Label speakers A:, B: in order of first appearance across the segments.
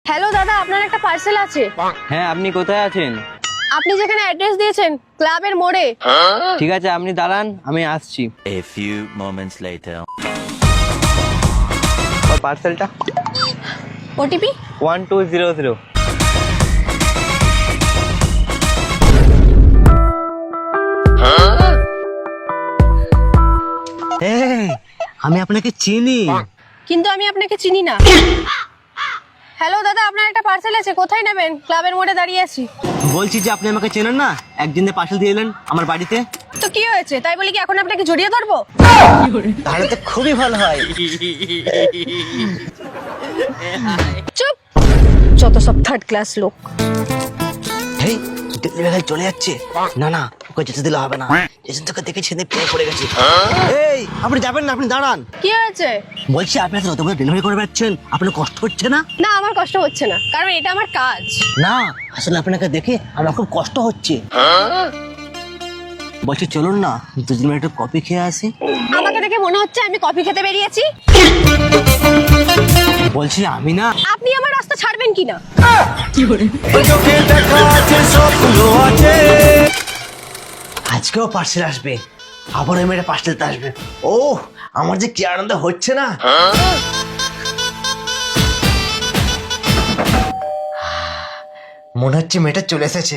A: Hello দাদা, আপনার একটা পার্সেল আছে।
B: হ্যাঁ, আপনি কোথায় আছেন?
A: আপনি যেখানে অ্যাড্রেস দিয়েছেন ক্লাবের মোড়ে।
B: ঠিক আছে, আপনি দাঁড়ান, আমি আসছি।
C: A few moments later.
B: পার্সেলটা
A: ওটিপি
B: 1200।
D: আমি আপনাকে চিনি।
A: কিন্তু আমি আপনাকে চিনি না। হ্যালো দাদা, আপনার একটা পার্সেল আছে, কোথায় নেবেন? ক্লাবের মোড়ে দাঁড়িয়ে আছি।
D: বলছি যে আপনি আমাকে চেনেন না, একদিন পার্সেল দিয়ে এলেন আমার বাড়িতে।
A: তো কি হয়েছে, তাই বলি কি এখন আপনাকে জড়িয়ে ধরবো?
D: তাহলে তো খুবই ভালো হয়।
A: চুপ, যত সব থার্ড ক্লাস লোক।
D: হেই, ডেলিভারি চলে যাচ্ছে। না না, ওকে যেতে দিলে হবে না। এসে তোকে দেখে ছেড়ে পেয়ে পড়ে গেছে। এই, আপনি যাবেন না, আপনি দাঁড়ান।
A: কি হয়েছে?
D: বলছি আপনি এত বড় ডেলিভারি করে বেড়াচ্ছেন, আপনার কষ্ট হচ্ছে না?
A: না, আমার কষ্ট হচ্ছে না, কারণ এটা আমার কাজ।
D: না, আসলে আপনাকে দেখে আমার খুব কষ্ট হচ্ছে। বলছি চলুন না, দুজন মিনিট একটু কফি খেয়ে আসি।
A: আমাকে দেখে মনে হচ্ছে আমি কফি খেতে বেরিয়েছি।
D: বলছি আমি না।
A: আপনি আমার রাস্তা ছাড়বেন কিনা?
D: আজকেও পার্সেল আসবে, আবার ওই মেয়েটা পার্সেলতে আসবে। ও, আমার যে কি আনন্দ হচ্ছে না। মনে হচ্ছে মেয়েটা চলে এসেছে।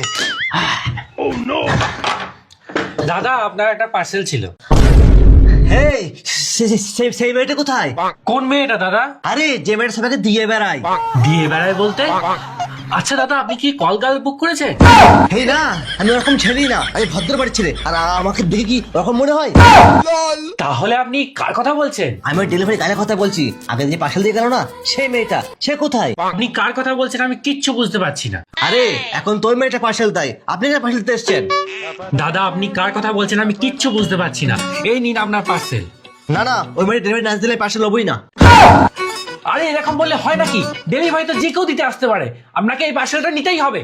E: দাদা, আপনার একটা পার্সেল ছিল।
D: হেই, সেই মেয়েটা কোথায়?
E: কোন মেয়েটা দাদা?
D: আরে যে মেয়েটা সবাইকে দিয়ে বেড়ায়।
E: দিয়ে বেড়ায় বলতে? আচ্ছা দাদা, আপনি কি কল গার্ল বুক করেছেন?
D: হেই না, আমি ওরকম ছেলেই না, আমি ভদ্র বাড়ির ছেলে। আর আমাকে দেখে কি ওরকম মনে হয়?
E: তাহলে আপনি কার কথা বলছেন?
D: আমি ওই ডেলিভারি গায়ের কথা বলছি। আগে যে পার্সেল দিয়ে গেল না, সেই মেয়েটা, সে কোথায়?
E: আপনি কার কথা বলছেন আমি কিচ্ছু বুঝতে পারছি না।
D: আরে এখন তোর মেয়েটা পার্সেল দেয়, আপনি না পার্সেল দিতে এসছেন।
E: দাদা, আপনি কার কথা বলছেন আমি কিচ্ছু বুঝতে পারছি না। এই নিন আপনার পার্সেল।
D: না না, ওই মেয়ে ডেলিভারি না দিলে পার্সেল হবই না।
E: আরে এরকম বললে হয় নাকি? ডেলিভারি তো যে কেউ দিতে আসতে পারে, আপনাকে এই পার্সেলটা নিতেই হবে।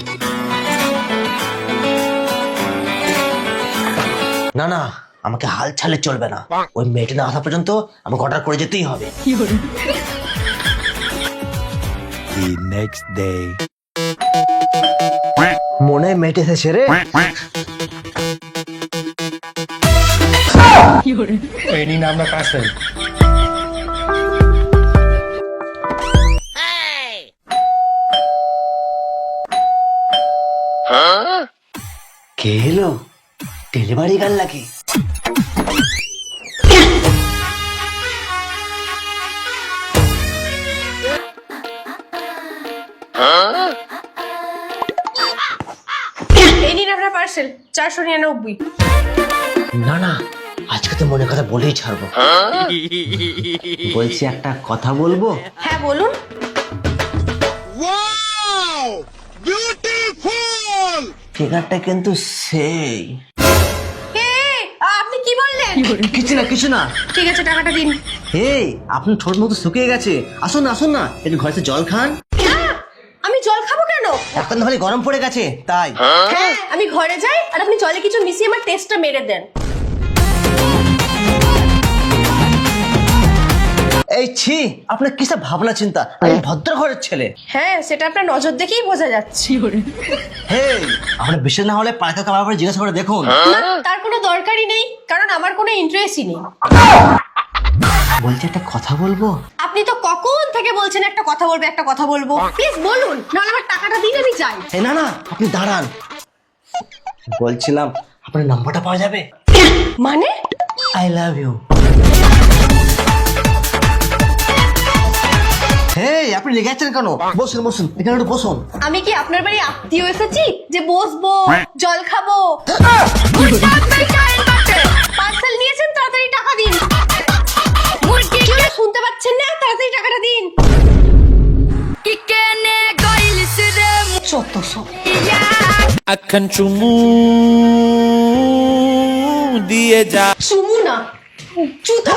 D: না না, আমাকে হাল ছাড়লে চলবে না। ওই মেয়েটা না আসা পর্যন্ত আমাকে অর্ডার করে যেতেই হবে।
C: The next day.
D: মনে হয় মেয়েটা এসেছে রে।
E: এই নিন আপনার পার্সেল।
D: কে এলো? ডেলিভারি গার্ল নাকি?
A: এই নিন আপনার পার্সেল, 499।
D: না না, আজকে তো মনে কথা বলেই ছাড়বো। বলছি একটা কথা বলবো?
A: হ্যাঁ বলুন।
D: ফিগারটা কিন্তু সেই।
A: আপনি কি বললেন?
D: কিছু না কিছু না।
A: ঠিক আছে, টাকাটা দিন।
D: এই, আপনার ঠোঁট মতো শুকিয়ে গেছে। আসুন না আসুন না, একটু ঘরে জল খান।
A: না, আমি জল খাবো কেন?
D: এখন ভারী গরম পড়ে গেছে তাই।
A: হ্যাঁ, আমি ঘরে যাই আর আপনি জলে কিছু মিশিয়ে আমার টেস্টটা মেরে দেন।
D: এই ছি, আপনার কিসব ভাবনা চিন্তা? আমি ভদ্র ঘরের ছেলে।
A: হ্যাঁ, সেটা আপনার নজর দেখেই বোঝা যাচ্ছে।
D: হেই, আপনার বিশ্বাস না হলে পাড়াকে কামার পরে জিজ্ঞাসা করে দেখুন।
A: না, তার কোনো দরকারই নেই, কারণ আমার কোনো ইন্টারেস্টই নেই।
D: বলছি একটা কথা বলবো?
A: আপনি তো কখন থেকে বলছেন একটা কথা বলবো একটা কথা বলবো। প্লিজ বলুন, নাহলে আমার টাকাটা দিন, আমি যাই।
D: এই না না, আপনি দাঁড়ান। বলছিলাম আপনার নাম্বারটা পাওয়া যাবে?
A: মানে?
D: I love you. হেই, আপনি লেগে যাচ্ছেন কেন? বসুন বসুন, এখানে একটু বসুন।
A: আমি কি আপনার বাড়ি আত্মীয় এসেছি যে বসবো জল খাবো? পার্সেল নিয়েছেন, তাড়াতাড়ি টাকা দিন। কেউ শুনতে পাচ্ছেন না, তাড়াতাড়ি টাকাটা দিন। যত সব।
F: আখান চুমু দিয়ে যা
A: চুমু না, জুতা।